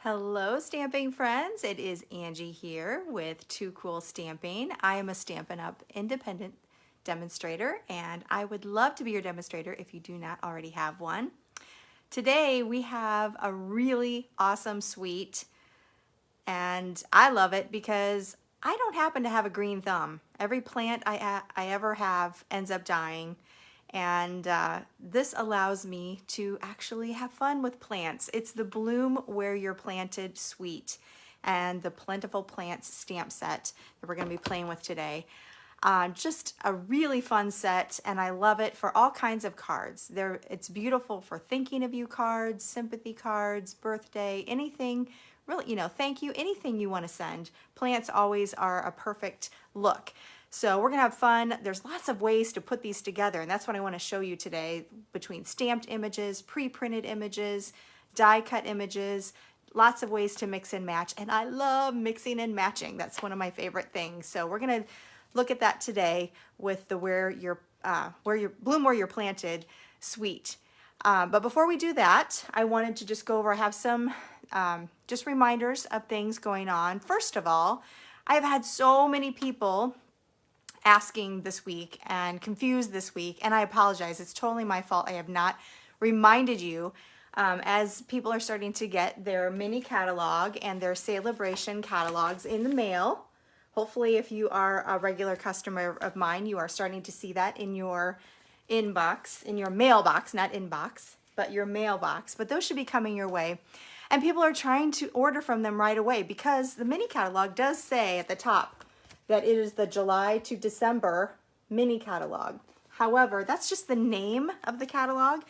Hello stamping friends, it is Angie here with Too Cool Stamping. I am a Stampin' Up! Independent demonstrator and I would love to be your demonstrator if you do not already have one. Today we have a really awesome suite and I love it because I don't happen to have a green thumb. Every plant I ever have ends up dying. And this allows me to actually have fun with plants. It's the Bloom Where You're Planted suite and the Plentiful Plants stamp set that we're going to be playing with today. Just a really fun set, and I love it for all kinds of cards. It's beautiful for thinking of you cards, sympathy cards, birthday, anything, really, thank you, anything you want to send. Plants always are a perfect look. So we're gonna have fun. There's lots of ways to put these together, and that's what I want to show you today, between stamped images, pre-printed images, die-cut images, lots of ways to mix and match, and I love mixing and matching. That's one of my favorite things. So we're gonna look at that today with the Bloom Where You're Planted suite. But before we do that, I wanted to just go over, I have some just reminders of things going on. First of all, I have had so many people asking this week and confused this week, and I apologize. It's totally my fault. I have not reminded you as people are starting to get their mini catalog and their celebration catalogs in the mail. Hopefully, if you are a regular customer of mine, you are starting to see that in your inbox, in your mailbox, not inbox, but your mailbox. But those should be coming your way. And people are trying to order from them right away because the mini catalog does say at the top that it is the July to December mini catalog. However, that's just the name of the catalog.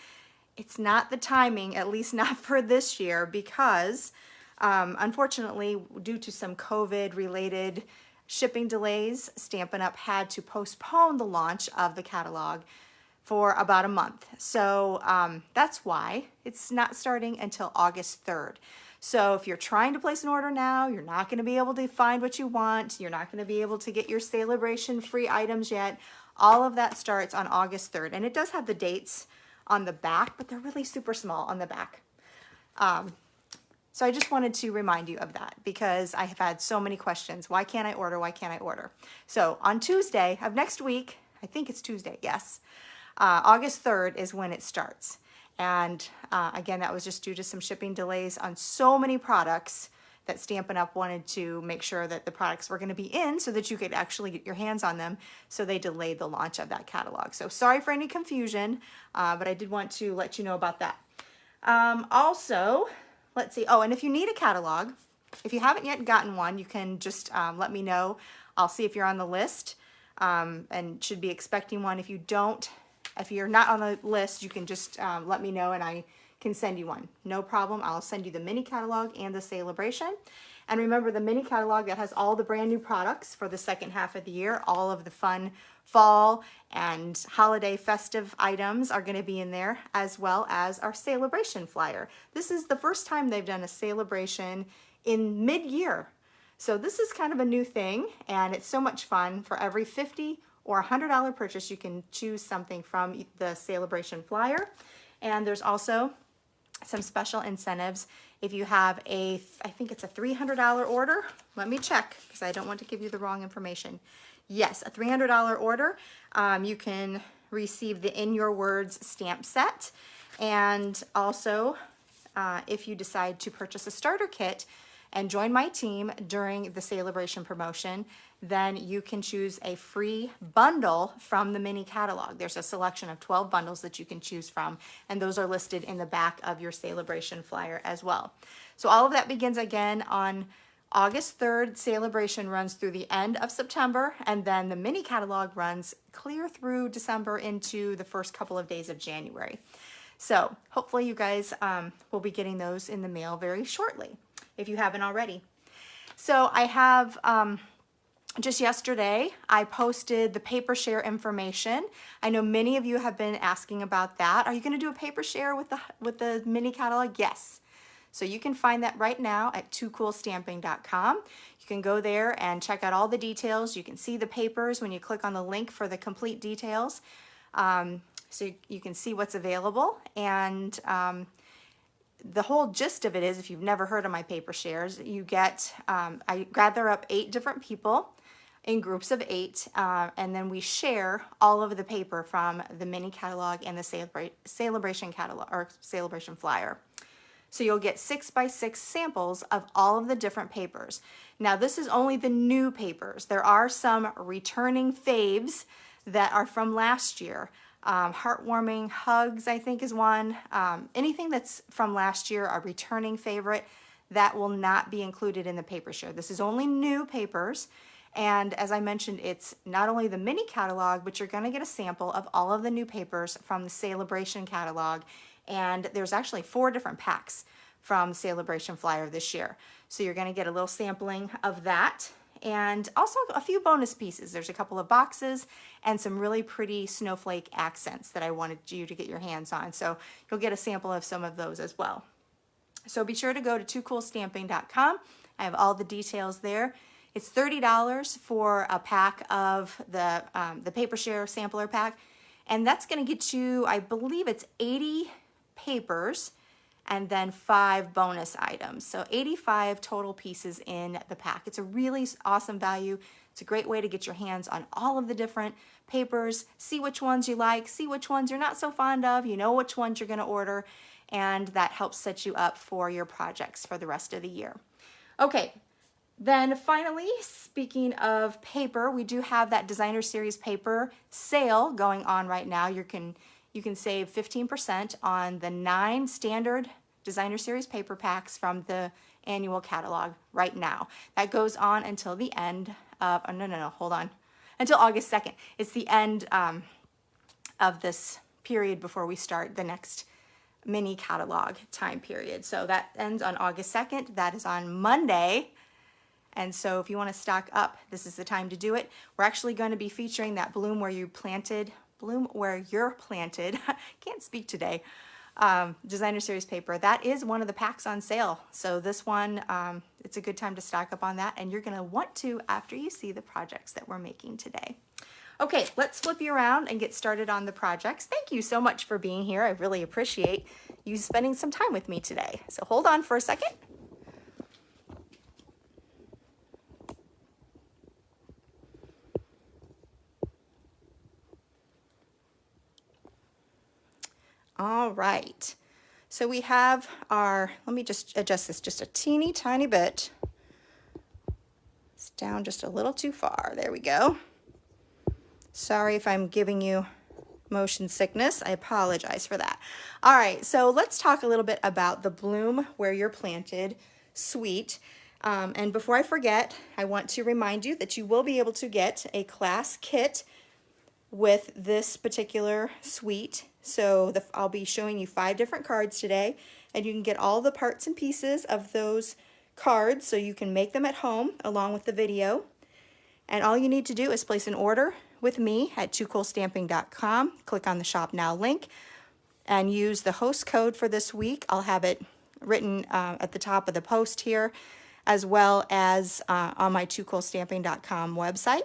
It's not the timing, at least not for this year, because unfortunately, due to some COVID-related shipping delays, Stampin' Up! Had to postpone the launch of the catalog for about a month. So that's why it's not starting until August 3rd. So if you're trying to place an order now, you're not going to be able to find what you want. You're not going to be able to get your celebration free items yet. All of that starts on August 3rd. And it does have the dates on the back, but they're really super small on the back. So I just wanted to remind you of that because I have had so many questions. Why can't I order? Why can't I order? So on Tuesday of next week, I think it's Tuesday, yes, August 3rd is when it starts. And again, that was just due to some shipping delays on so many products that Stampin' Up! Wanted to make sure that the products were going to be in so that you could actually get your hands on them. So they delayed the launch of that catalog. So sorry for any confusion, but I did want to let you know about that. Also, let's see. Oh, and if you need a catalog, if you haven't yet gotten one, you can just let me know. I'll see if you're on the list and should be expecting one. If you don't, if you're not on the list, you can just let me know and I can send you one. No problem. I'll send you the mini catalog and the celebration. And remember, the mini catalog that has all the brand new products for the second half of the year, all of the fun fall and holiday festive items are going to be in there, as well as our celebration flyer. This is the first time they've done a celebration in mid-year. So this is kind of a new thing, and it's so much fun. For every $50 or $100 purchase, you can choose something from the celebration flyer. And there's also some special incentives. If you have I think it's a $300 order. Let me check because I don't want to give you the wrong information. Yes, a $300 order. You can receive the In Your Words stamp set. And also, if you decide to purchase a starter kit and join my team during the celebration promotion, then you can choose a free bundle from the mini catalog. There's a selection of 12 bundles that you can choose from, and those are listed in the back of your celebration flyer as well. So all of that begins again on August 3rd. Celebration runs through the end of September, and then the mini catalog runs clear through December into the first couple of days of January. So hopefully you guys will be getting those in the mail very shortly, if you haven't already. So I have, just yesterday, I posted the paper share information. I know many of you have been asking about that. Are you going to do a paper share with the mini catalog? Yes. So you can find that right now at toocoolstamping.com. You can go there and check out all the details. You can see the papers when you click on the link for the complete details. So you can see what's available. And the whole gist of it is, if you've never heard of my paper shares, you get, I gather up 8 different people in groups of 8, and then we share all of the paper from the mini catalog and the celebration catalog or celebration flyer. So you'll get 6x6 samples of all of the different papers. Now this is only the new papers. There are some returning faves that are from last year. Heartwarming Hugs, I think, is one. Anything that's from last year, a returning favorite, that will not be included in the paper share. This is only new papers. And as I mentioned, it's not only the mini catalog, but you're going to get a sample of all of the new papers from the Celebration catalog. And there's actually 4 different packs from the Celebration flyer this year. So you're going to get a little sampling of that. And also a few bonus pieces. There's a couple of boxes and some really pretty snowflake accents that I wanted you to get your hands on. So you'll get a sample of some of those as well. So be sure to go to toocoolstamping.com. I have all the details there. It's $30 for a pack of the paper share sampler pack. And that's going to get you, I believe it's 80 papers and then 5 bonus items. So 85 total pieces in the pack. It's a really awesome value. It's a great way to get your hands on all of the different papers, see which ones you like, see which ones you're not so fond of, you know which ones you're going to order, and that helps set you up for your projects for the rest of the year. Okay, then finally, speaking of paper, we do have that Designer Series paper sale going on right now. You can save 15% on the 9 standard Designer Series paper packs from the annual catalog right now. That goes on until the end of, hold on, until August 2nd. It's the end of this period before we start the next mini catalog time period. So that ends on August 2nd. That is on Monday. And so if you want to stock up, this is the time to do it. We're actually going to be featuring that Bloom Where You're Planted, can't speak today, Designer Series paper. That is one of the packs on sale. So this one, it's a good time to stock up on that, and you're going to want to after you see the projects that we're making today. Okay, let's flip you around and get started on the projects. Thank you so much for being here. I really appreciate you spending some time with me today. So hold on for a second. All right, so we have our, let me just adjust this just a teeny tiny bit. It's down just a little too far. There we go. Sorry if I'm giving you motion sickness. I apologize for that. All right, so let's talk a little bit about the Bloom Where You're Planted suite. And before I forget, I want to remind you that you will be able to get a class kit with this particular suite. So I'll be showing you 5 different cards today, and you can get all the parts and pieces of those cards so you can make them at home along with the video. And all you need to do is place an order with me at toocoolstamping.com. Click on the Shop Now link and use the host code for this week. I'll have it written at the top of the post here, as well as on my toocoolstamping.com website.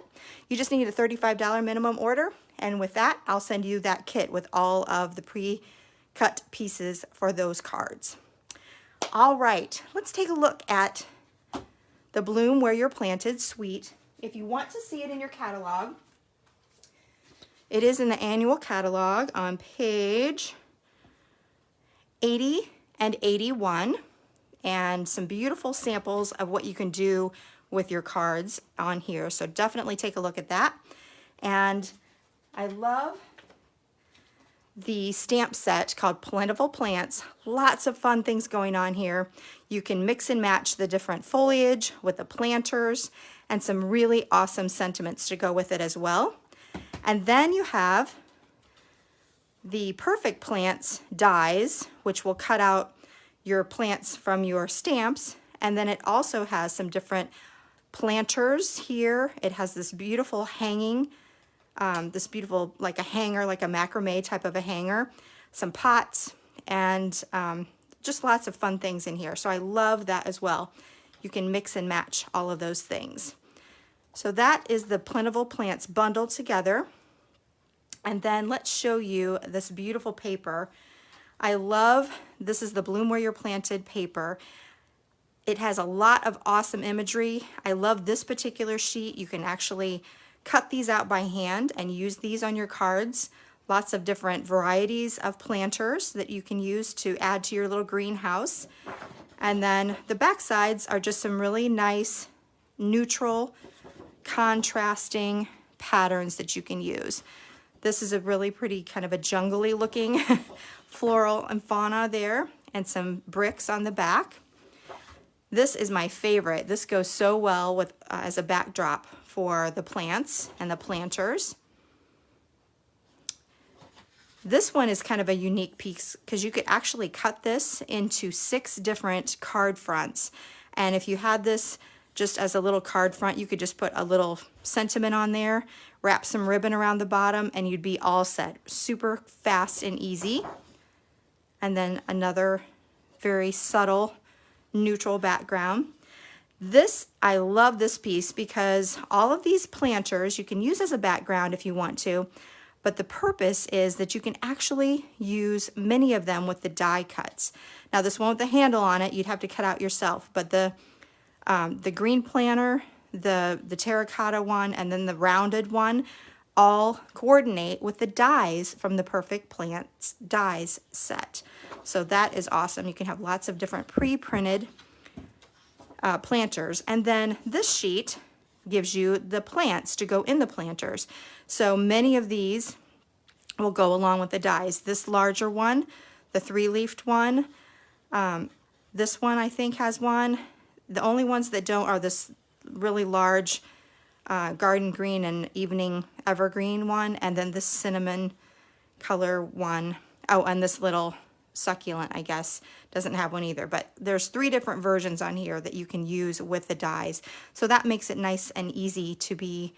You just need a $35 minimum order, and with that, I'll send you that kit with all of the pre-cut pieces for those cards. All right, let's take a look at the Bloom Where You're Planted suite. If you want to see it in your catalog, it is in the annual catalog on page 80 and 81. And some beautiful samples of what you can do with your cards on here. So definitely take a look at that. And I love the stamp set called Plentiful Plants. Lots of fun things going on here. You can mix and match the different foliage with the planters and some really awesome sentiments to go with it as well. And then you have the Perfect Plants dies, which will cut out your plants from your stamps. And then it also has some different planters here. It has this beautiful hanging, this beautiful, like a hanger, like a macrame type of a hanger, some pots, and just lots of fun things in here. So I love that as well. You can mix and match all of those things. So that is the Plentiful Plants bundled together. And then let's show you this beautiful paper. I love, this is the Bloom Where You're Planted paper. It has a lot of awesome imagery. I love this particular sheet. You can actually cut these out by hand and use these on your cards. Lots of different varieties of planters that you can use to add to your little greenhouse. And then the back sides are just some really nice, neutral, contrasting patterns that you can use. This is a really pretty kind of a jungly looking floral and fauna there, and some bricks on the back. This is my favorite. This goes so well with as a backdrop for the plants and the planters. This one is kind of a unique piece because you could actually cut this into 6 different card fronts. And if you had this just as a little card front, you could just put a little sentiment on there, wrap some ribbon around the bottom, and you'd be all set. Super fast and easy. And then another very subtle neutral background. This, I love this piece because all of these planters you can use as a background if you want to, but the purpose is that you can actually use many of them with the die cuts. Now this one with the handle on it, you'd have to cut out yourself, but the green planter, the terracotta one, and then the rounded one all coordinate with the dies from the Perfect Plants dies set. So that is awesome. You can have lots of different pre-printed planters. And then this sheet gives you the plants to go in the planters. So many of these will go along with the dies. This larger one, the 3-leafed one, this one I think has one. The only ones that don't are this really large garden green and evening evergreen one, and then this cinnamon color one. Oh, and this little succulent, I guess, doesn't have one either. But there's 3 different versions on here that you can use with the dies. So that makes it nice and easy to be,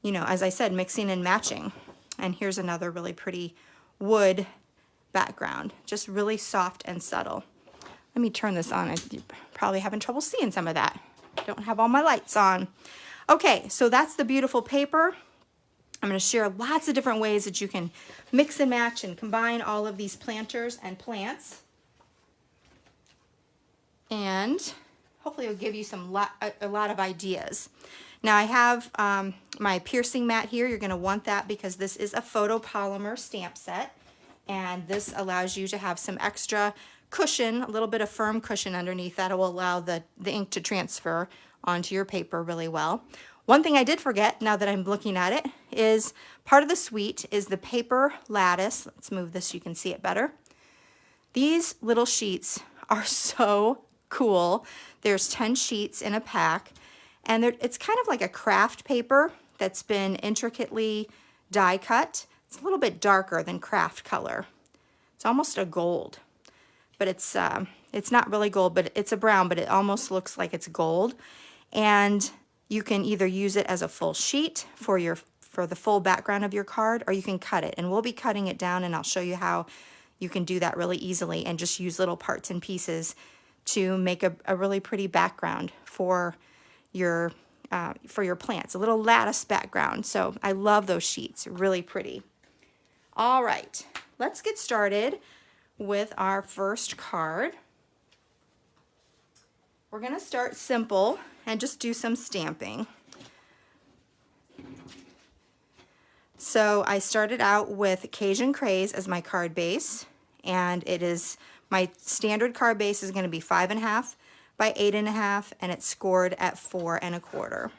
you know, as I said, mixing and matching. And here's another really pretty wood background, just really soft and subtle. Let me turn this on. I'm probably having trouble seeing some of that. Don't have all my lights on. Okay, so that's the beautiful paper. I'm going to share lots of different ways that you can mix and match and combine all of these planters and plants. And hopefully it'll give you a lot of ideas. Now I have my piercing mat here. You're going to want that because this is a photopolymer stamp set. And this allows you to have some extra cushion, a little bit of firm cushion underneath that will allow the ink to transfer onto your paper really well. One thing I did forget, now that I'm looking at it, is part of the suite is the paper lattice. Let's move this so you can see it better. These little sheets are so cool. There's 10 sheets in a pack, and it's kind of like a craft paper that's been intricately die cut. It's a little bit darker than craft color. It's almost a gold, but it's not really gold, but it's a brown, but it almost looks like it's gold. And you can either use it as a full sheet for the full background of your card, or you can cut it. And we'll be cutting it down, and I'll show you how you can do that really easily and just use little parts and pieces to make a really pretty background for your plants, a little lattice background. So I love those sheets, really pretty. All right, let's get started with our first card. We're gonna start simple and just do some stamping. So I started out with Cajun Craze as my card base, and it is, my standard card base is gonna be 5.5 by 8.5, and it's scored at 4 1/4.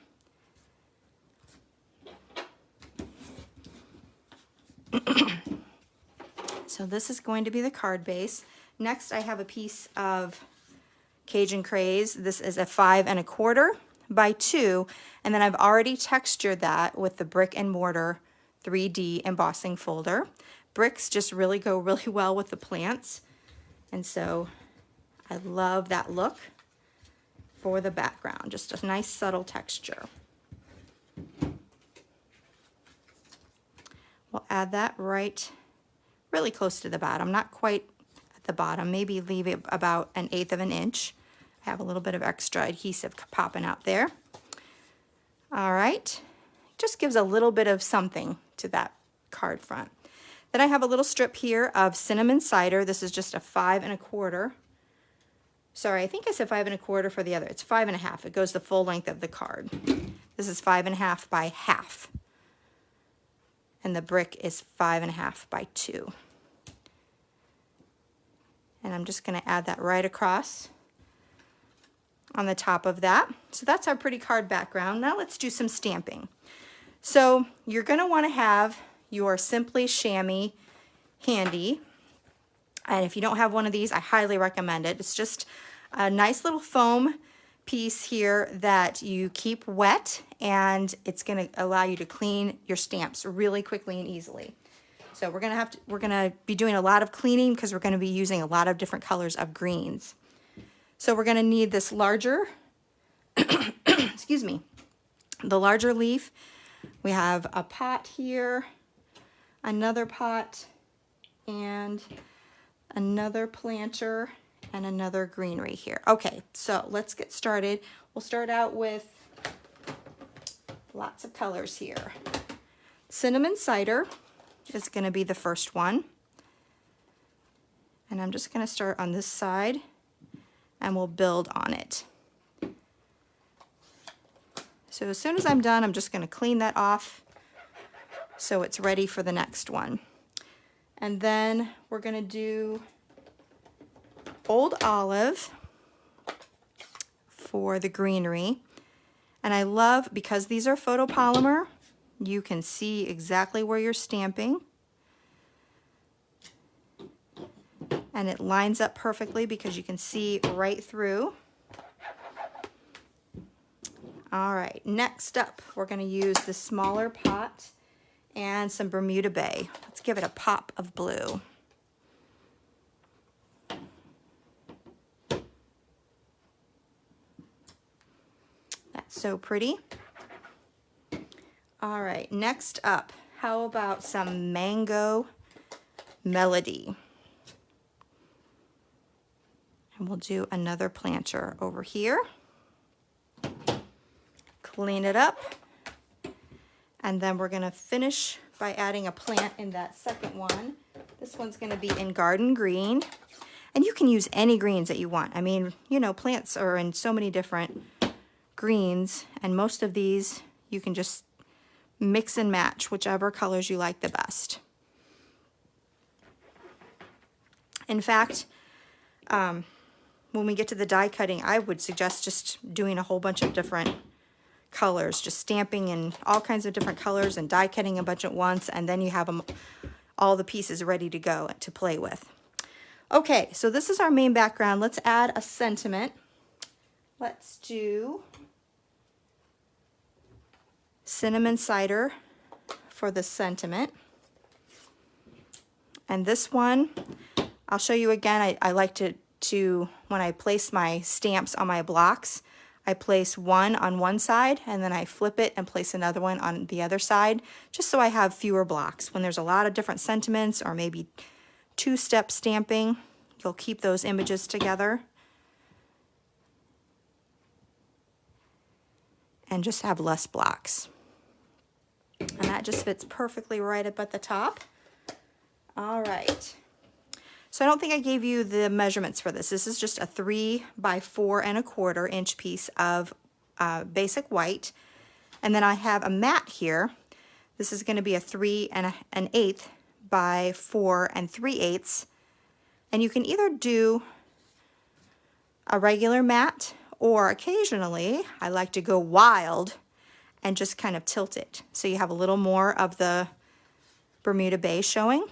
So this is going to be the card base. Next, I have a piece of Cajun Craze. This is a 5 1/4 by 2, and then I've already textured that with the Brick and Mortar 3D embossing folder. Bricks just really go really well with the plants, and so I love that look for the background. Just a nice subtle texture. We'll add that right really close to the bottom, not quite at the bottom, maybe leave it about 1/8 of an inch. I have a little bit of extra adhesive popping out there. All right, just gives a little bit of something to that card front. Then I have a little strip here of cinnamon cider. This is just a 5 1/4. Sorry, I think I said 5 1/4 for the other. It's 5 1/2. It goes the full length of the card. This is 5 1/2 by half. And the brick is 5 1/2 by 2. And I'm just going to add that right across on the top of that. So that's our pretty card background. Now let's do some stamping. So you're going to want to have your Simply Chamois handy. And if you don't have one of these, I highly recommend it. It's just a nice little foam piece here that you keep wet, and it's going to allow you to clean your stamps really quickly and easily. So we're going to be doing a lot of cleaning because we're going to be using a lot of different colors of greens. So we're going to need this larger, excuse me, the larger leaf. We have a pot here, another pot, and another planter, and another greenery here. Okay, so let's get started. We'll start out with lots of colors here. Cinnamon cider is going to be the first one. And I'm just going to start on this side, and we'll build on it. So as soon as I'm done, I'm just going to clean that off so it's ready for the next one. And then we're going to do Old Olive for the greenery. And I love, because these are photopolymer, you can see exactly where you're stamping. And it lines up perfectly because you can see right through. All right, next up, we're going to use the smaller pot and some Bermuda Bay. Let's give it a pop of blue. That's so pretty. All right, next up, how about some Mango Melody? And we'll do another planter over here. Clean it up. And then we're going to finish by adding a plant in that second one. This one's going to be in Garden Green. And you can use any greens that you want. I mean, you know, plants are in so many different greens, and most of these you can just mix and match whichever colors you like the best. In fact, when we get to the die cutting, I would suggest just doing a whole bunch of different colors, just stamping in all kinds of different colors and die cutting a bunch at once, and then you have them, all the pieces ready to go to play with. Okay, so this is our main background. Let's add a sentiment. Let's do cinnamon cider for the sentiment. And this one, I'll show you again. I like to when I place my stamps on my blocks, I place one on one side and then I flip it and place another one on the other side, just so I have fewer blocks. When there's a lot of different sentiments or maybe two-step stamping, you'll keep those images together and just have less blocks. And that just fits perfectly right up at the top. All right. So I don't think I gave you the measurements for this. This is just a 3 by 4 1/4 inch piece of basic white. And then I have a mat here. This is going to be a 3 1/8 by 4 3/8. And you can either do a regular mat, or occasionally I like to go wild and just kind of tilt it. So you have a little more of the Bermuda Bay showing.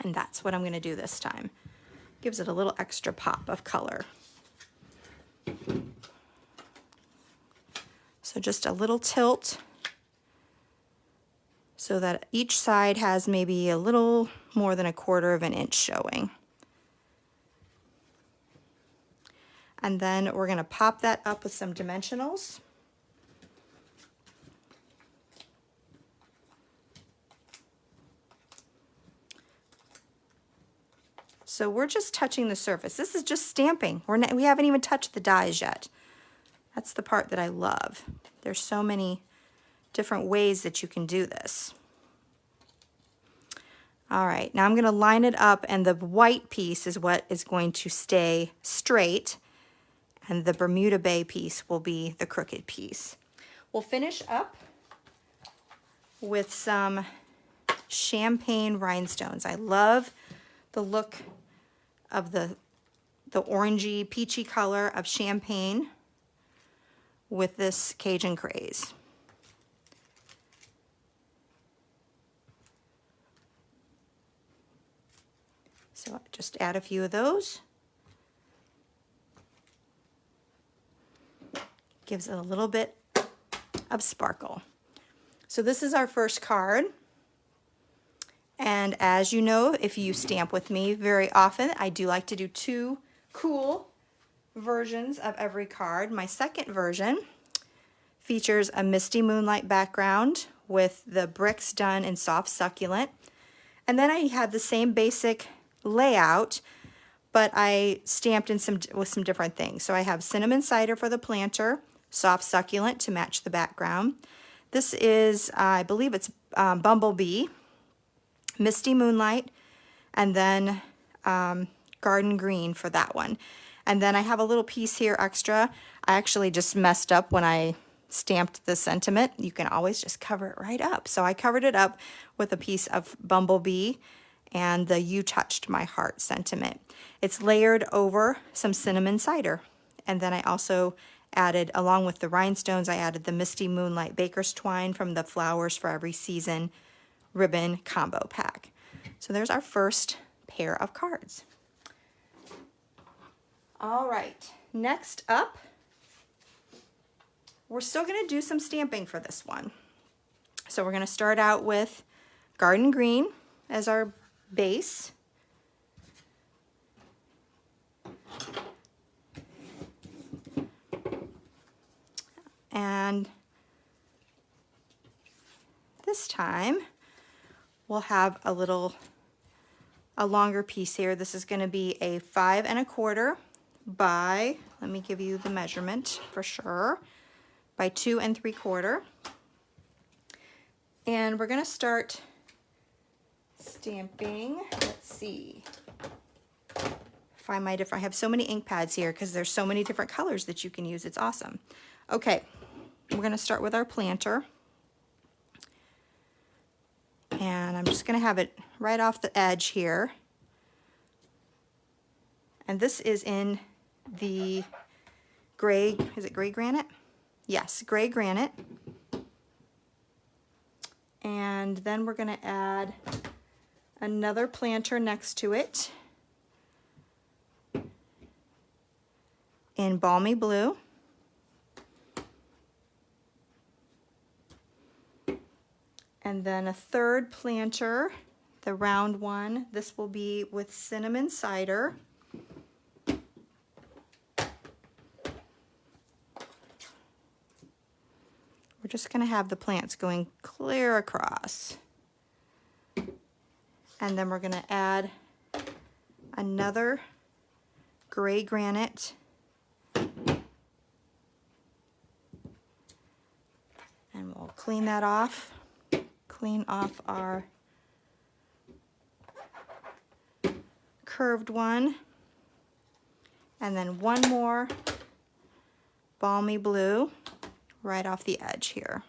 And that's what I'm going to do this time. Gives it a little extra pop of color. So just a little tilt so that each side has maybe a little more than 1/4 inch showing. And then we're going to pop that up with some dimensionals. So we're just touching the surface. This is just stamping. We haven't even touched the dies yet. That's the part that I love. There's so many different ways that you can do this. All right, now I'm going to line it up, and the white piece is what is going to stay straight, and the Bermuda Bay piece will be the crooked piece. We'll finish up with some champagne rhinestones. I love the look of the orangey, peachy color of champagne with this Cajun craze. So just add a few of those. Gives it a little bit of sparkle. So this is our first card. And as you know, if you stamp with me very often, I do like to do two cool versions of every card. My second version features a misty moonlight background with the bricks done in soft succulent. And then I have the same basic layout, but I stamped in with some different things. So I have cinnamon cider for the planter, soft succulent to match the background. This is, I believe it's Bumblebee, Misty Moonlight, and then Garden Green for that one. And then I have a little piece here extra. I actually just messed up when I stamped the sentiment. You can always just cover it right up. So I covered it up with a piece of Bumblebee and the You Touched My Heart sentiment. It's layered over some cinnamon cider. And then I also added, along with the rhinestones, I added the Misty Moonlight Baker's Twine from the Flowers for Every Season ribbon combo pack. So there's our first pair of cards. All right, next up, we're still going to do some stamping for this one. So we're going to start out with Garden Green as our base. And this time we'll have a longer piece here. This is going to be a 5 1/4 by, let me give you the measurement for sure, by 2 3/4. And we're going to start stamping. Let's see. Find my different, I have so many ink pads here because there's so many different colors that you can use. It's awesome. Okay, we're going to start with our planter. And I'm just going to have it right off the edge here. And this is in the gray, is it gray granite? Yes, gray granite. And then we're going to add another planter next to it in balmy blue. And then a third planter, the round one. This will be with cinnamon cider. We're just going to have the plants going clear across. And then we're going to add another gray granite. And we'll clean that off. Clean off our curved one. And then one more balmy blue right off the edge here.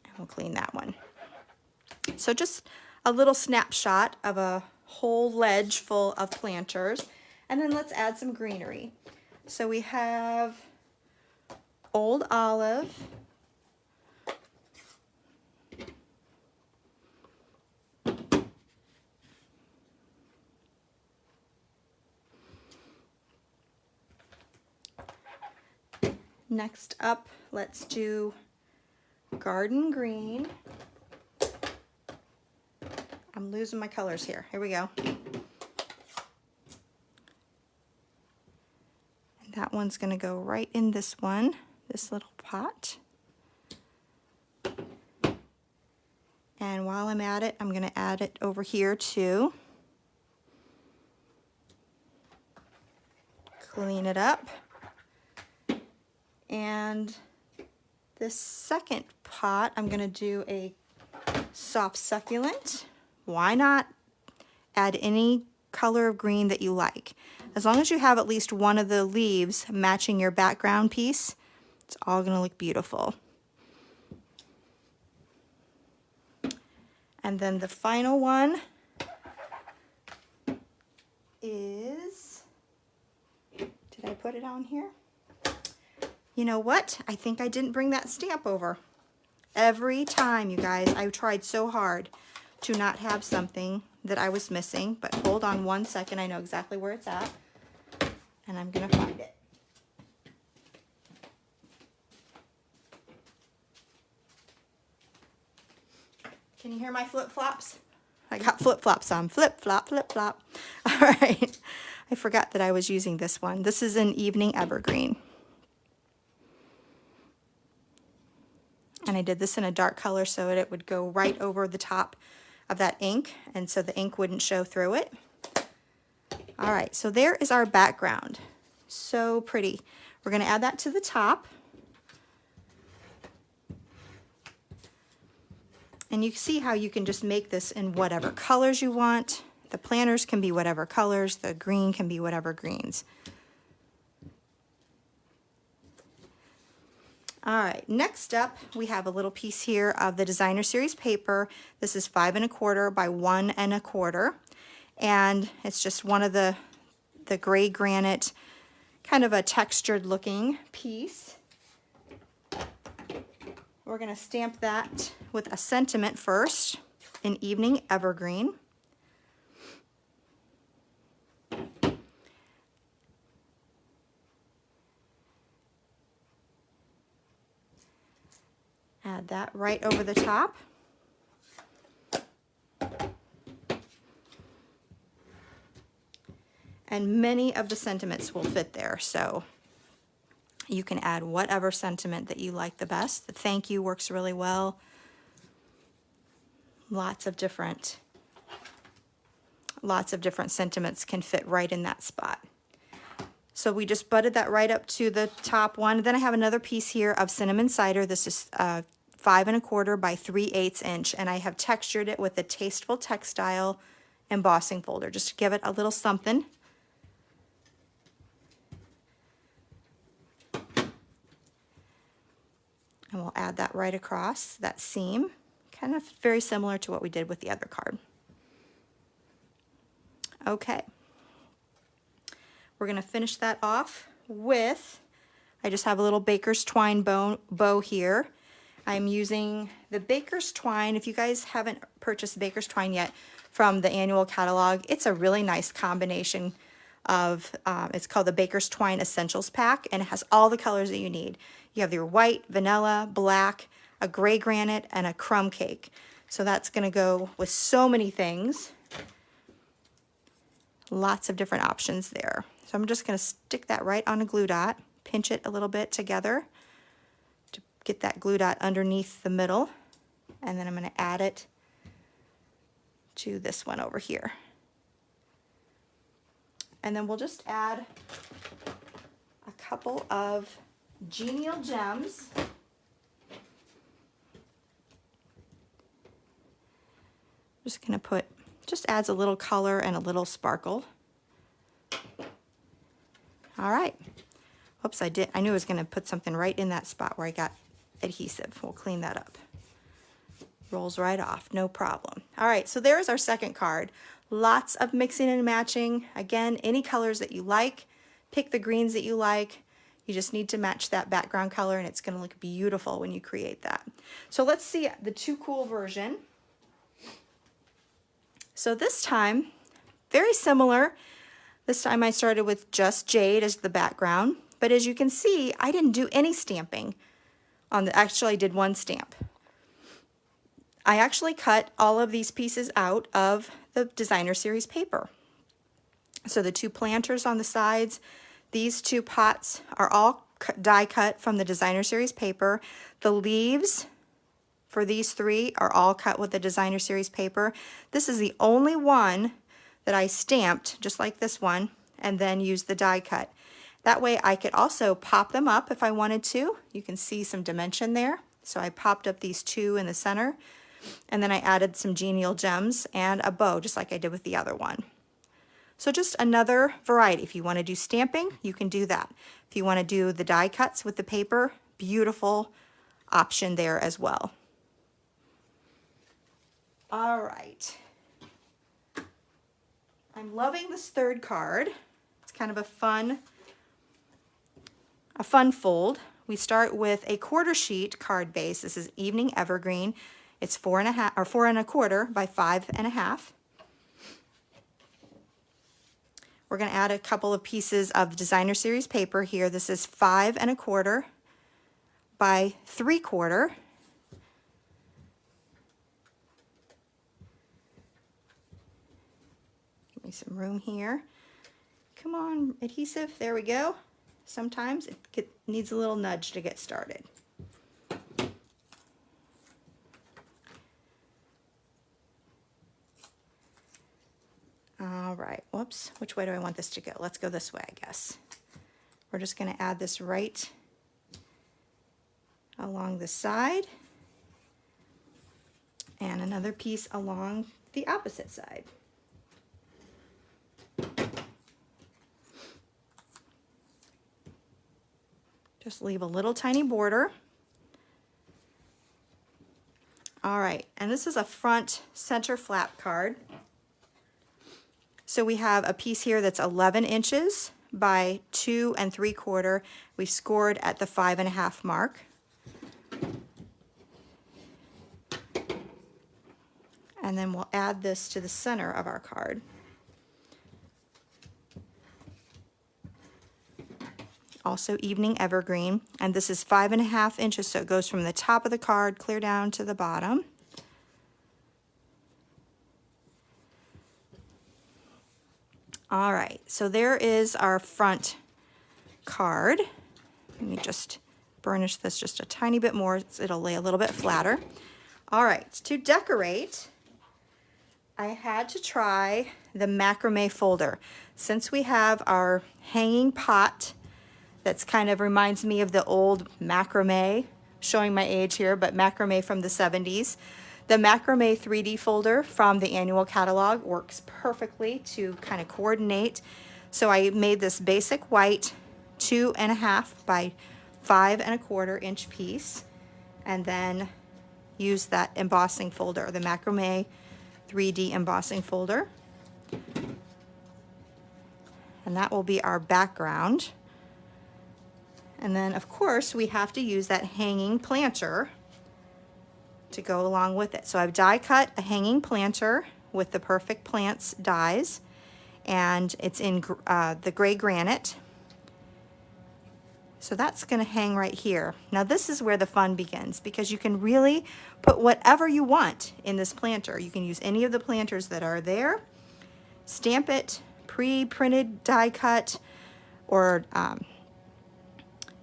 And we'll clean that one. So just a little snapshot of a whole ledge full of planters. And then let's add some greenery. So we have Old Olive, next up, let's do Garden Green. I'm losing my colors here. Here we go. And that one's going to go right in this one, this little pot. And while I'm at it, I'm going to add it over here too. Clean it up. And this second pot, I'm going to do a soft succulent. Why not add any color of green that you like? As long as you have at least one of the leaves matching your background piece, it's all going to look beautiful. And then the final one is, did I put it on here? You know what? I think I didn't bring that stamp over. Every time, you guys, I tried so hard to not have something that I was missing, but hold on one second. I know exactly where it's at, and I'm gonna find it. Can you hear my flip-flops? I got flip-flops on. Flip-flop, flip-flop. All right. I forgot that I was using this one. This is an Evening Evergreen. And I did this in a dark color so that it would go right over the top of that ink, and so the ink wouldn't show through it. All right, so there is our background. So pretty. We're going to add that to the top. And you see how you can just make this in whatever colors you want. The planters can be whatever colors. The green can be whatever greens. All right, next up, we have a little piece here of the Designer Series paper. This is 5 1/4 by 1 1/4. And it's just one of the gray granite, kind of a textured looking piece. We're gonna stamp that with a sentiment first, in Evening Evergreen. Add that right over the top. And many of the sentiments will fit there, so you can add whatever sentiment that you like the best. The thank you works really well. Lots of different sentiments can fit right in that spot. So we just butted that right up to the top one. Then I have another piece here of cinnamon cider. This is 5 1/4 by 3/8 inch, and I have textured it with the Tasteful Textile embossing folder, just to give it a little something. And we'll add that right across that seam, kind of very similar to what we did with the other card. Okay. We're going to finish that off with, I just have a little Baker's Twine bow here. I'm using the Baker's Twine. If you guys haven't purchased Baker's Twine yet from the annual catalog, it's a really nice combination of, it's called the Baker's Twine Essentials Pack, and it has all the colors that you need. You have your white, vanilla, black, a gray granite, and a crumb cake. So that's going to go with so many things. Lots of different options there. So I'm just going to stick that right on a glue dot, pinch it a little bit together to get that glue dot underneath the middle, and then I'm going to add it to this one over here. And then we'll just add a couple of Genial Gems. Just going to put, just adds a little color and a little sparkle. All right. Whoops, I knew I was going to put something right in that spot where I got adhesive. We'll clean that up. Rolls right off, no problem. All right, so there's our second card. Lots of mixing and matching. Again, any colors that you like. Pick the greens that you like. You just need to match that background color, and it's going to look beautiful when you create that. So let's see the Too Cool version. So this time, very similar. This time I started with just jade as the background, but as you can see, I didn't do any stamping on the, actually I did one stamp. I actually cut all of these pieces out of the Designer Series paper. So the two planters on the sides, these two pots are all die cut from the Designer Series paper. The leaves for these three are all cut with the Designer Series paper. This is the only one that I stamped, just like this one, and then used the die cut. That way I could also pop them up if I wanted to. You can see some dimension there. So I popped up these two in the center. And then I added some Genial Gems and a bow, just like I did with the other one. So just another variety. If you want to do stamping, you can do that. If you want to do the die cuts with the paper, beautiful option there as well. All right. I'm loving this third card. It's kind of a fun fold. We start with a quarter sheet card base. This is Evening Evergreen. It's 4.5 or 4 1/4 by 5.5. We're going to add a couple of pieces of Designer Series paper here. This is 5 1/4 by 3/4. Give me some room here. Come on, adhesive. There we go. Sometimes it needs a little nudge to get started. All right, whoops, which way do I want this to go? Let's go this way, I guess. We're just going to add this right along the side and another piece along the opposite side. Just leave a little tiny border. All right, and this is a front center flap card. So we have a piece here that's 11 inches by 2 3/4. We've scored at the 5.5 mark. And then we'll add this to the center of our card. Also Evening Evergreen, and this is 5.5 inches, so it goes from the top of the card clear down to the bottom. All right, so there is our front card. Let me just burnish this just a tiny bit more so it'll lay a little bit flatter. All right, to decorate, I had to try the macrame folder. Since we have our hanging pot that's kind of reminds me of the old macrame, showing my age here, but macrame from the 70s. The macrame 3D folder from the annual catalog works perfectly to kind of coordinate. So I made this basic white 2.5 by 5 1/4 inch piece, and then use that embossing folder, the macrame 3D embossing folder. And that will be our background. And then, of course, we have to use that hanging planter to go along with it. So I've die cut a hanging planter with the Perfect Plants dies, and it's in the gray granite. So that's going to hang right here. Now this is where the fun begins, because you can really put whatever you want in this planter. You can use any of the planters that are there, stamp it, pre-printed die cut, or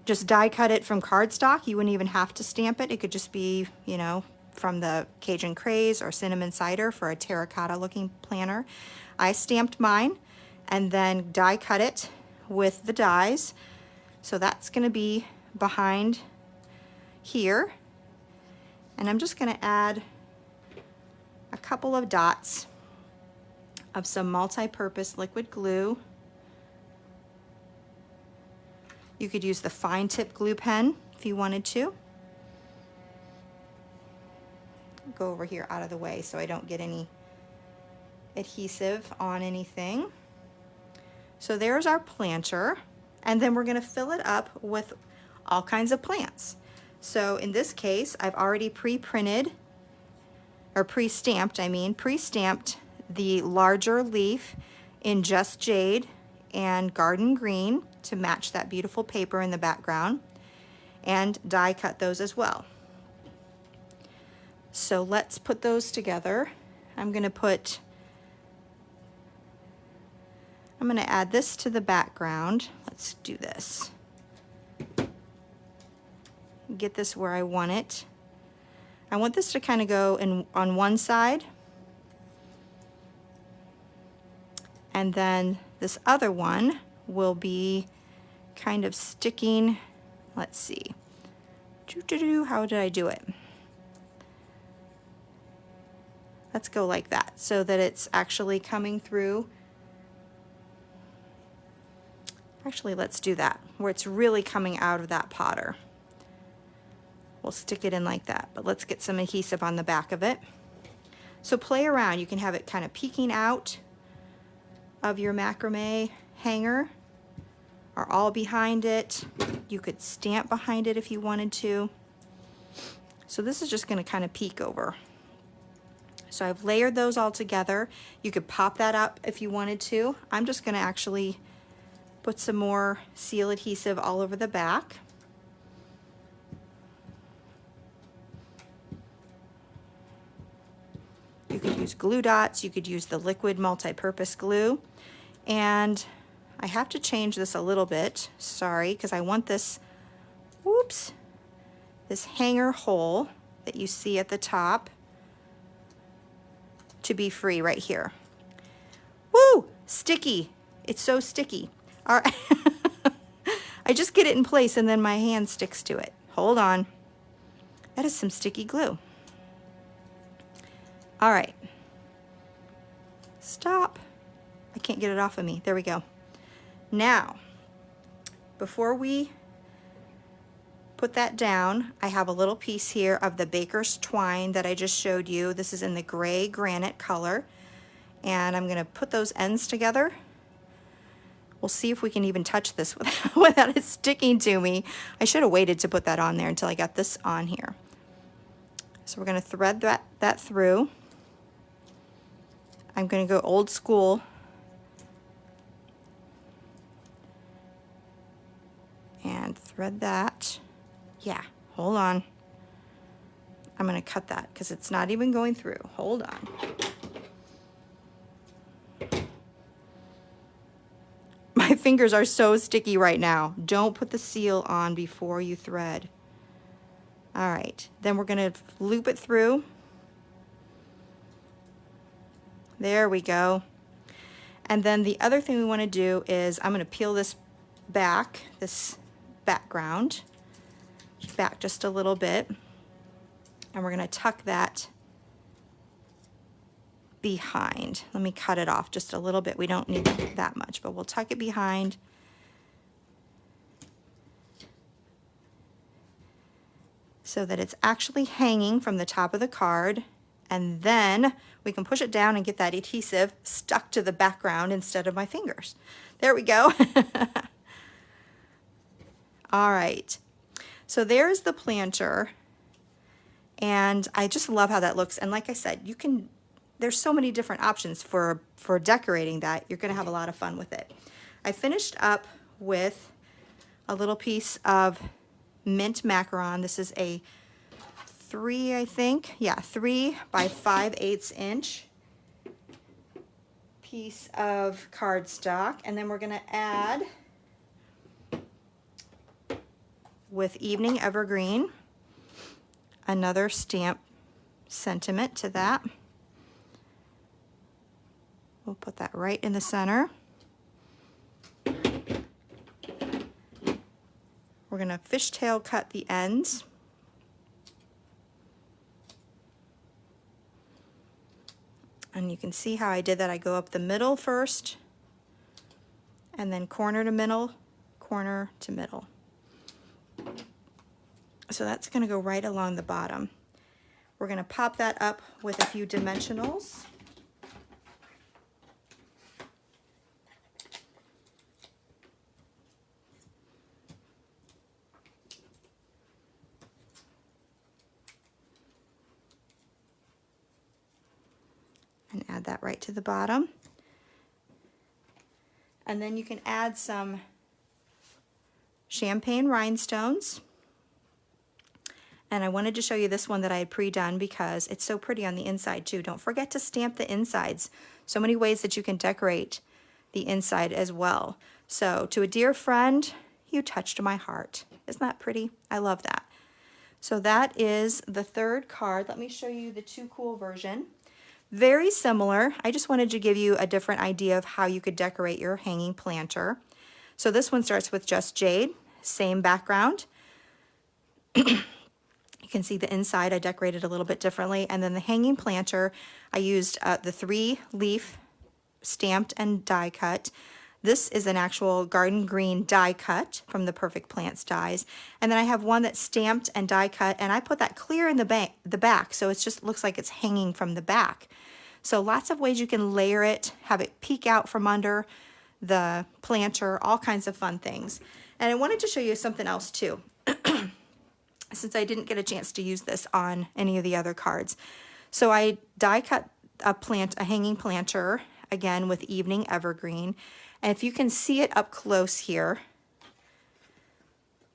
just die cut it from cardstock. You wouldn't even have to stamp it. It could just be, you know, from the Cajun Craze or Cinnamon Cider for a terracotta looking planner. I stamped mine and then die cut it with the dies. So that's going to be behind here. And I'm just going to add a couple of dots of some multi-purpose liquid glue. You could use the fine tip glue pen if you wanted to. Go over here out of the way so I don't get any adhesive on anything. So there's our planter, and then we're going to fill it up with all kinds of plants. So in this case, I've already pre-printed, or pre-stamped, pre-stamped the larger leaf in Just Jade and Garden Green to match that beautiful paper in the background, and die cut those as well. So let's put those together. I'm going to add this to the background. Let's do this. Get this where I want it. I want this to kind of go on one side, and then this other one will be kind of sticking. Let's see. How did I do it? Let's go like that so that it's actually coming through. Actually, let's do that, where it's really coming out of that Potter. We'll stick it in like that, but let's get some adhesive on the back of it. So play around. You can have it kind of peeking out of your macrame hanger or all behind it. You could stamp behind it if you wanted to. So this is just going to kind of peek over. So I've layered those all together. You could pop that up if you wanted to. I'm just going to actually put some more seal adhesive all over the back. You could use glue dots, you could use the liquid multi-purpose glue. And I have to change this a little bit, sorry, because I want this, whoops, this hanger hole that you see at the top to be free right here. Woo, sticky, it's so sticky. All right, I just get it in place and then my hand sticks to it. Hold on, that is some sticky glue. All right, stop. I can't get it off of me. There we go. Now, before we put that down, I have a little piece here of the baker's twine that I just showed you. This is in the gray granite color. And I'm gonna put those ends together. We'll see if we can even touch this without it sticking to me. I should have waited to put that on there until I got this on here. So we're gonna thread that through. I'm going to go old school and thread that. Yeah, hold on. I'm going to cut that because it's not even going through. Hold on. My fingers are so sticky right now. Don't put the seal on before you thread. All right, then we're going to loop it through. There we go. And then the other thing we want to do is I'm going to peel this back, this background, back just a little bit. And we're going to tuck that behind. Let me cut it off just a little bit. We don't need that much, but we'll tuck it behind. So that it's actually hanging from the top of the card. And then we can push it down and get that adhesive stuck to the background instead of my fingers. There we go. All right, so there's the planter. And I just love how that looks. And like I said, there's so many different options for decorating that. You're gonna have a lot of fun with it. I finished up with a little piece of mint macaron. This is a 3, I think. Yeah, 3 by 5/8 inch piece of cardstock. And then we're going to add, with Evening Evergreen, another stamp sentiment to that. We'll put that right in the center. We're going to fishtail cut the ends. And you can see how I did that. I go up the middle first, and then corner to middle, corner to middle. So that's going to go right along the bottom. We're going to pop that up with a few dimensionals. And add that right to the bottom. And then you can add some champagne rhinestones. And I wanted to show you this one that I had pre-done because it's so pretty on the inside too. Don't forget to stamp the insides. So many ways that you can decorate the inside as well. So, to a dear friend, you touched my heart. Isn't that pretty? I love that. So that is the third card. Let me show you the Too Cool version. Very similar. I just wanted to give you a different idea of how you could decorate your hanging planter. So this one starts with just jade, same background. You can see the inside I decorated a little bit differently. And then the hanging planter, I used the 3-leaf stamped and die cut. This is an actual garden green die cut from the Perfect Plants dies. And then I have one that's stamped and die cut, and I put that clear in the back, so it just looks like it's hanging from the back. So lots of ways you can layer it, have it peek out from under the planter, all kinds of fun things. And I wanted to show you something else too, since I didn't get a chance to use this on any of the other cards. So I die cut a hanging planter, again with Evening Evergreen. And if you can see it up close here,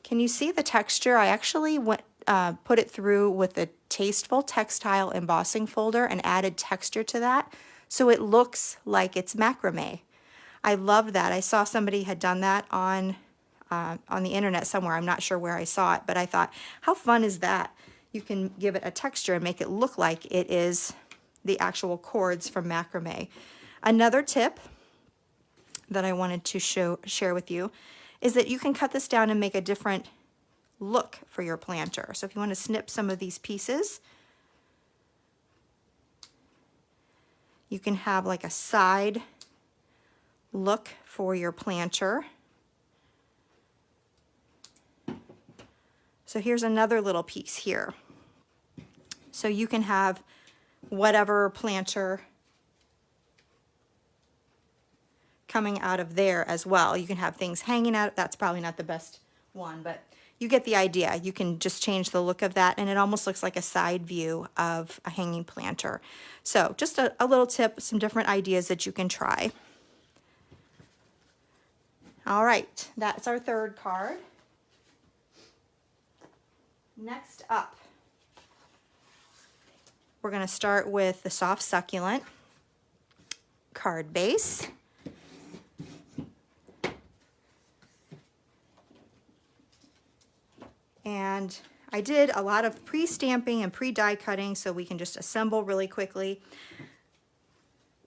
can you see the texture? I actually put it through with the Tasteful Textile embossing folder and added texture to that, so it looks like it's macrame. I love that. I saw somebody had done that on the internet somewhere. I'm not sure where I saw it, but I thought, how fun is that? You can give it a texture and make it look like it is the actual cords from macrame. Another tip that I wanted to share with you is that you can cut this down and make a different look for your planter. So if you want to snip some of these pieces, you can have like a side look for your planter. So here's another little piece here. So you can have whatever planter coming out of there as well. You can have things hanging out. That's probably not the best one, but you get the idea. You can just change the look of that, and it almost looks like a side view of a hanging planter. So just a little tip, some different ideas that you can try. All right, that's our third card. Next up, we're going to start with the soft succulent card base. And I did a lot of pre-stamping and pre-die cutting so we can just assemble really quickly.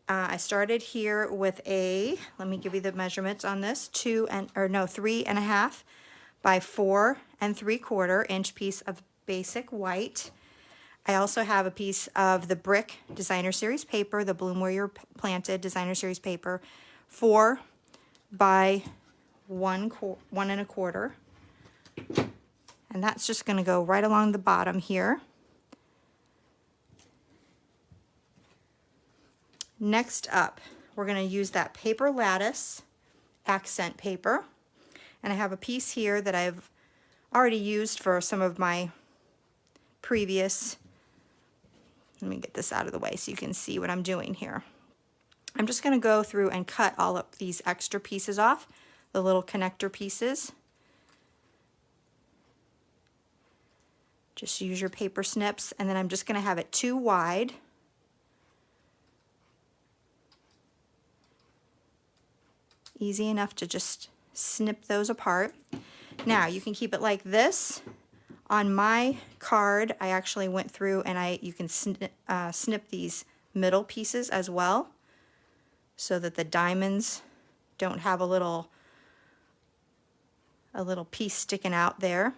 I started here with let me give you the measurements on this, 3.5 by 4 3/4 inch piece of basic white. I also have a piece of the brick designer series paper, the Bloom Where You're Planted designer series paper, 4 by 1 1/4. And that's just going to go right along the bottom here. Next up, we're going to use that paper Lattice accent paper. And I have a piece here that I've already used for some of my previous, let me get this out of the way so you can see what I'm doing here. I'm just going to go through and cut all of these extra pieces off, the little connector pieces. Just use your paper snips, and then I'm just going to have it 2 wide. Easy enough to just snip those apart. Now you can keep it like this. On my card, I actually went through and you can snip these middle pieces as well, so that the diamonds don't have a little piece sticking out there.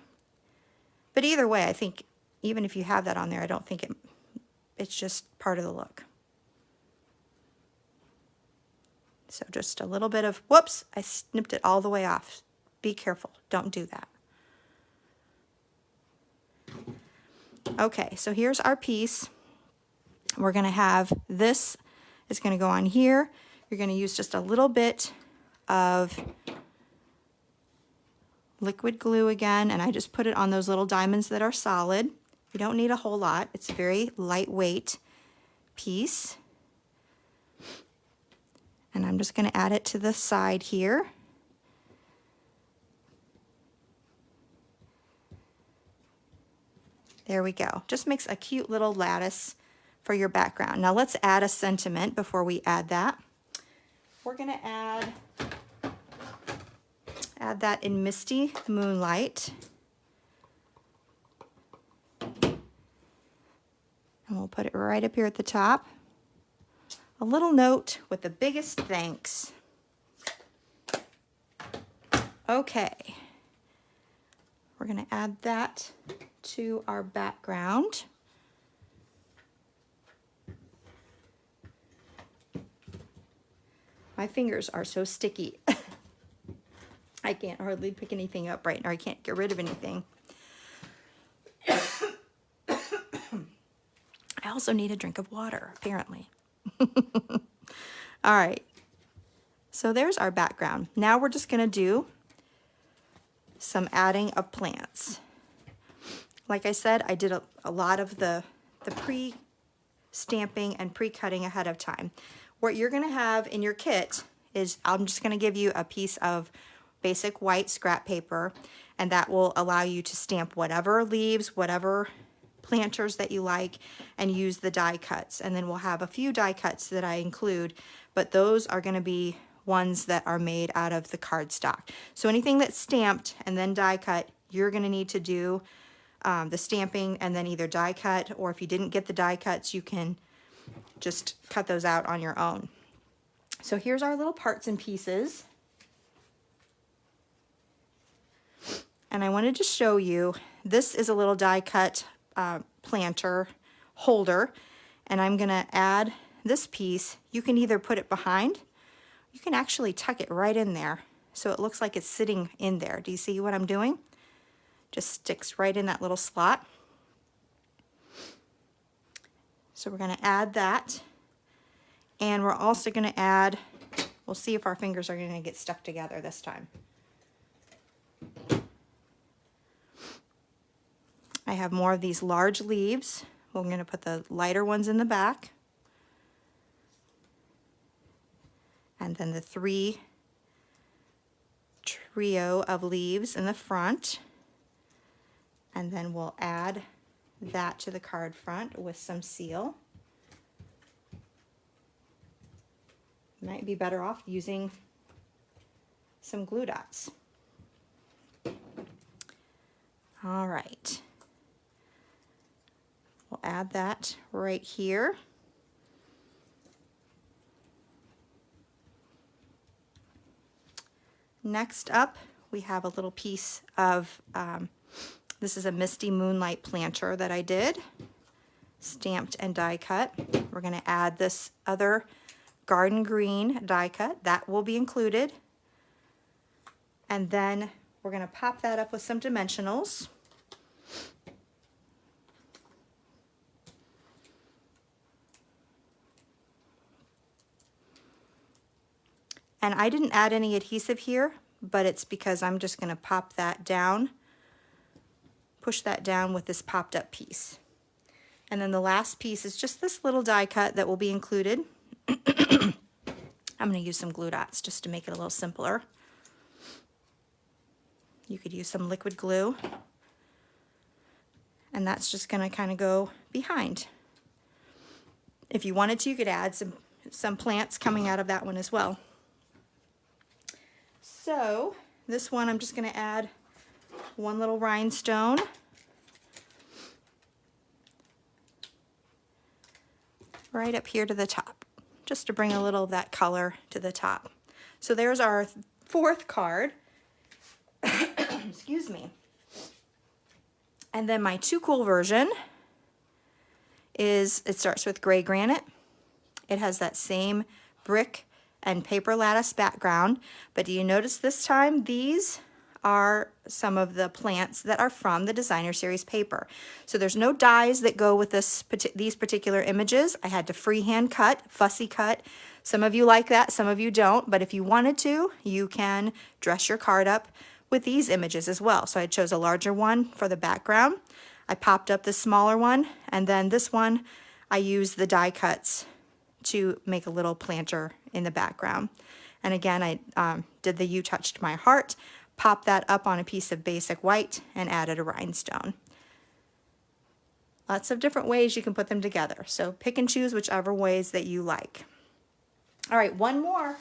But either way, I think even if you have that on there, I don't think it's just part of the look. So just a little bit of, whoops, I snipped it all the way off. Be careful, don't do that. Okay, so here's our piece. We're gonna have, this is gonna go on here. You're gonna use just a little bit of liquid glue again, and I just put it on those little diamonds that are solid. You don't need a whole lot. It's a very lightweight piece. And I'm just going to add it to the side here. There we go. Just makes a cute little lattice for your background. Now let's add a sentiment before we add that. We're going to add that in Misty Moonlight. And we'll put it right up here at the top. A little note with the biggest thanks. Okay. We're going to add that to our background. My fingers are so sticky. I can't hardly pick anything up right now. I can't get rid of anything. I also need a drink of water, apparently. All right. So there's our background. Now we're just going to do some adding of plants. Like I said, I did a lot of the pre-stamping and pre-cutting ahead of time. What you're going to have in your kit is, I'm just going to give you a piece of basic white scrap paper, and that will allow you to stamp whatever leaves, whatever planters that you like, and use the die cuts. And then we'll have a few die cuts that I include, but those are going to be ones that are made out of the cardstock. So anything that's stamped and then die cut, you're going to need to do the stamping and then either die cut, or if you didn't get the die cuts, you can just cut those out on your own. So here's our little parts and pieces. And I wanted to show you, this is a little die cut planter holder, and I'm gonna add this piece. You can either put it behind, you can actually tuck it right in there so it looks like it's sitting in there. Do you see what I'm doing? Just sticks right in that little slot. So we're going to add that, and we're also going to add, we'll see if our fingers are going to get stuck together this time. I have more of these large leaves. We're going to put the lighter ones in the back, and then the trio of leaves in the front, and then we'll add that to the card front with some seal. Might be better off using some glue dots. All right. We'll add that right here. Next up, we have a little piece of, this is a Misty Moonlight planter that I did, stamped and die cut. We're going to add this other garden green die cut. That will be included. And then we're going to pop that up with some dimensionals. And I didn't add any adhesive here, but it's because I'm just going to pop that down, push that down with this popped up piece. And then the last piece is just this little die cut that will be included. I'm going to use some glue dots just to make it a little simpler. You could use some liquid glue. And that's just going to kind of go behind. If you wanted to, you could add some plants coming out of that one as well. So this one, I'm just going to add one little rhinestone. Right up here to the top, just to bring a little of that color to the top. So there's our fourth card. Excuse me. And then my Too Cool version is, it starts with gray granite. It has that same brick and paper lattice background, but do you notice this time these are some of the plants that are from the designer series paper. So there's no dies that go with these particular images. I had to freehand cut, fussy cut. Some of you like that, some of you don't, but if you wanted to, you can dress your card up with these images as well. So I chose a larger one for the background. I popped up the smaller one, and then this one I used the die cuts to make a little planter in the background. And again, I did the You Touched My Heart, popped that up on a piece of basic white, and added a rhinestone. Lots of different ways you can put them together. So pick and choose whichever ways that you like. All right, one more.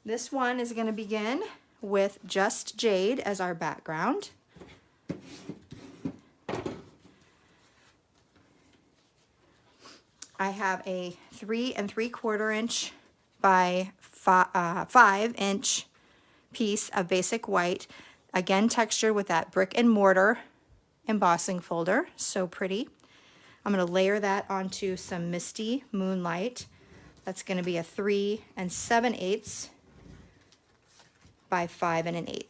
This one is going to begin with just jade as our background. I have a 3 3/4 inch by 5 inch piece of basic white, again textured with that brick and mortar embossing folder. So pretty. I'm going to layer that onto some Misty Moonlight. That's going to be a 3 7/8 by 5 1/8.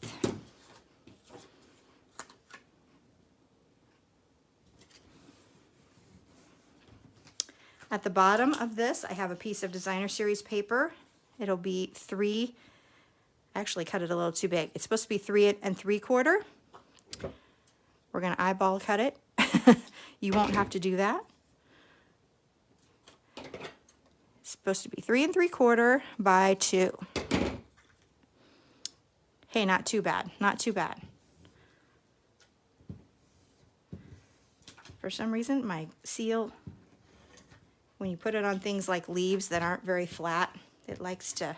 At the bottom of this, I have a piece of Designer Series paper. It'll be 3, I actually cut it a little too big. It's supposed to be 3 3/4. We're going to eyeball cut it. You won't have to do that. It's supposed to be 3 3/4 by 2. Hey, not too bad, not too bad. For some reason, my seal, when you put it on things like leaves that aren't very flat, it likes to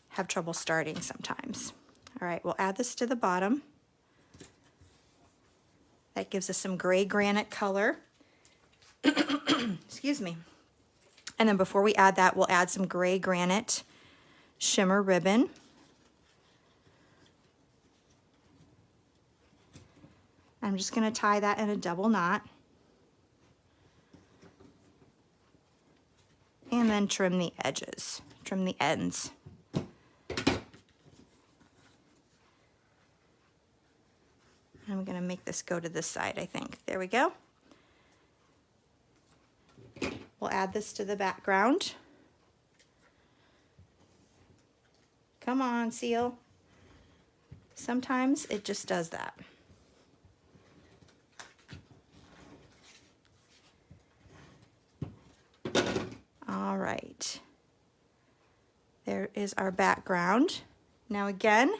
have trouble starting sometimes. All right, we'll add this to the bottom. That gives us some gray granite color. Excuse me. And then before we add that, we'll add some gray granite shimmer ribbon. I'm just going to tie that in a double knot. And then trim the edges, trim the ends. I'm going to make this go to this side, I think. There we go. We'll add this to the background. Come on, seal. Sometimes it just does that. All right. There is our background. Now again,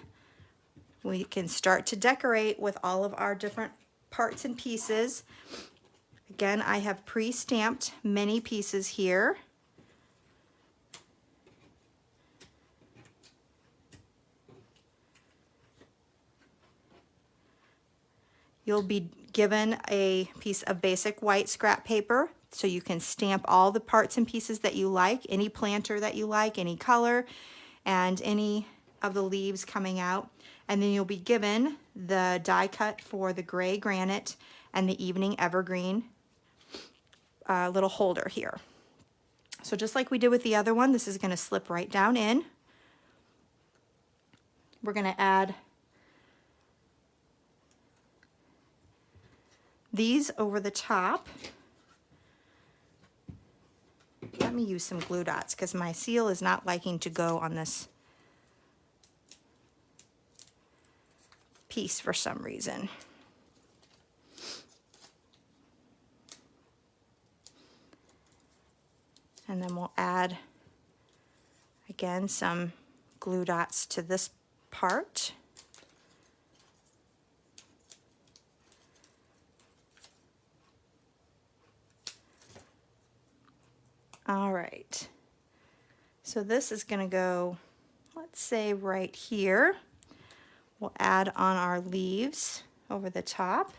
we can start to decorate with all of our different parts and pieces. Again, I have pre-stamped many pieces here. You'll be given a piece of basic white scrap paper so you can stamp all the parts and pieces that you like, any planter that you like, any color, and any of the leaves coming out. And then you'll be given the die cut for the gray granite and the evening evergreen little holder here. So just like we did with the other one, this is going to slip right down in. We're going to add these over the top. Let me use some glue dots because my seal is not liking to go on this piece for some reason. And then we'll add, again, some glue dots to this part. All right, so this is going to go, let's say right here. We'll add on our leaves over the top.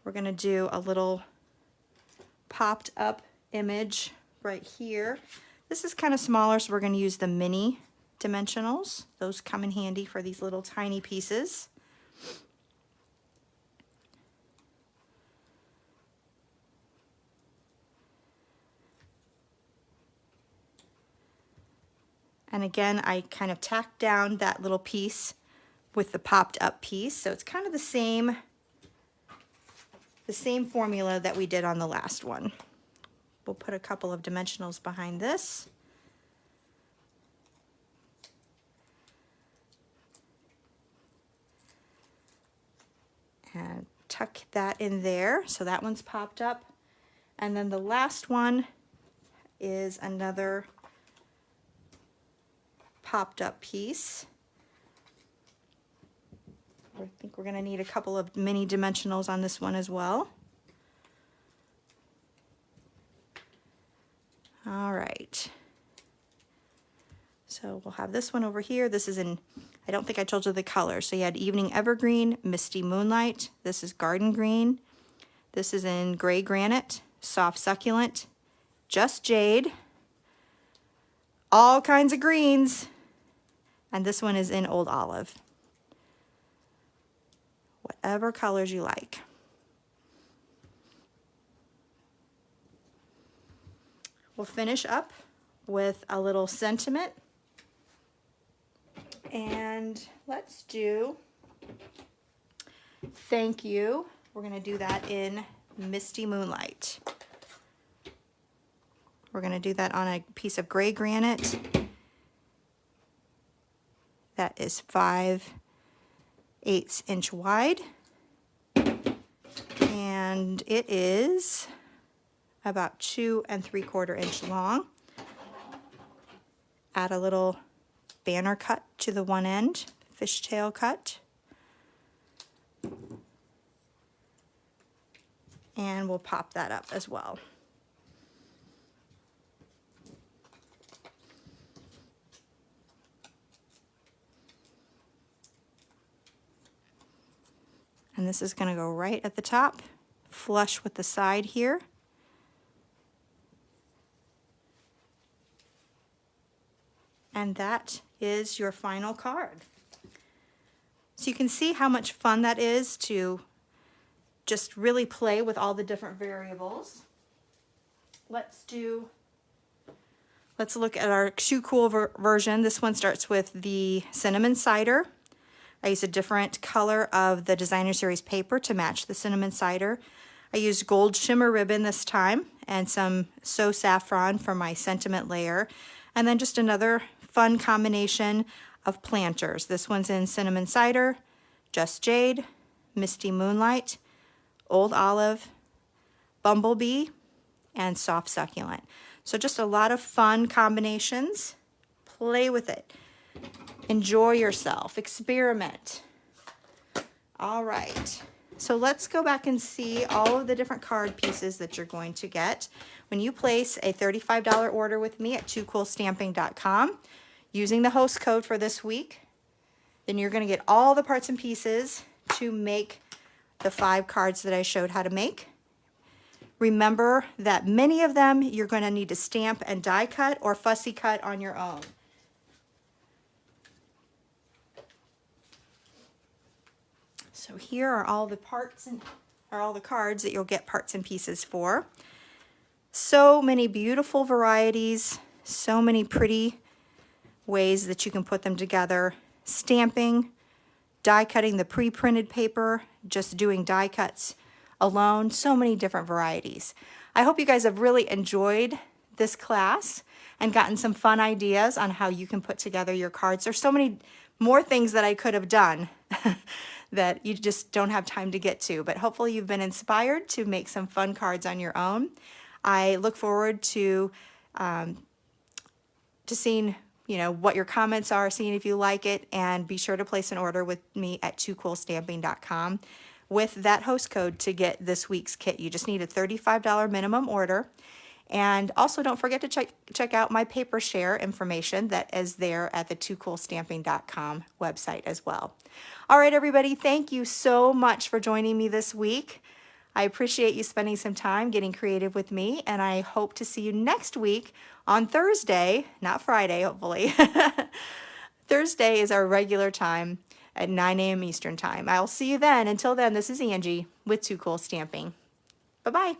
We're going to do a little popped up image right here. This is kind of smaller, so we're going to use the mini dimensionals. Those come in handy for these little tiny pieces. And again, I kind of tacked down that little piece with the popped up piece. So it's kind of the same formula that we did on the last one. We'll put a couple of dimensionals behind this. And tuck that in there. So that one's popped up. And then the last one is another popped up piece. I think we're going to need a couple of mini dimensionals on this one as well. All right. So we'll have this one over here. This is in, I don't think I told you the color. So you had Evening Evergreen, Misty Moonlight. This is Garden Green. This is in Gray Granite, Soft Succulent, Just Jade, all kinds of greens. And this one is in Old Olive. Whatever colors you like. We'll finish up with a little sentiment. And let's do thank you. We're going to do that in Misty Moonlight. We're going to do that on a piece of gray granite that is 5/8 inch wide, and it is about 2 3/4 inch long. Add a little banner cut to the one end, fishtail cut. And we'll pop that up as well. And this is going to go right at the top, flush with the side here. And that is your final card. So you can see how much fun that is to just really play with all the different variables. Let's look at our Too Cool version. This one starts with the cinnamon cider. I used a different color of the Designer Series paper to match the cinnamon cider. I used gold shimmer ribbon this time and some So Saffron for my sentiment layer. And then just another fun combination of planters. This one's in cinnamon cider, Just Jade, Misty Moonlight, Old Olive, Bumblebee, and Soft Succulent. So just a lot of fun combinations. Play with it. Enjoy yourself. Experiment. All right. So let's go back and see all of the different card pieces that you're going to get. When you place a $35 order with me at toocoolstamping.com using the host code for this week, then you're going to get all the parts and pieces to make the 5 cards that I showed how to make. Remember that many of them you're going to need to stamp and die cut or fussy cut on your own. So here are all the parts and all the cards that you'll get parts and pieces for. So many beautiful varieties, so many pretty ways that you can put them together. Stamping, die cutting the pre-printed paper, just doing die cuts alone, so many different varieties. I hope you guys have really enjoyed this class and gotten some fun ideas on how you can put together your cards. There's so many more things that I could have done that you just don't have time to get to, but hopefully you've been inspired to make some fun cards on your own. I look forward to seeing what your comments are, seeing if you like it, and be sure to place an order with me at toocoolstamping.com with that host code to get this week's kit. You just need a $35 minimum order. And also don't forget to check out my paper share information that is there at the toocoolstamping.com website as well. All right, everybody, thank you so much for joining me this week. I appreciate you spending some time getting creative with me, and I hope to see you next week on Thursday, not Friday, hopefully. Thursday is our regular time at 9 a.m. Eastern Time. I'll see you then. Until then, this is Angie with Too Cool Stamping. Bye-bye.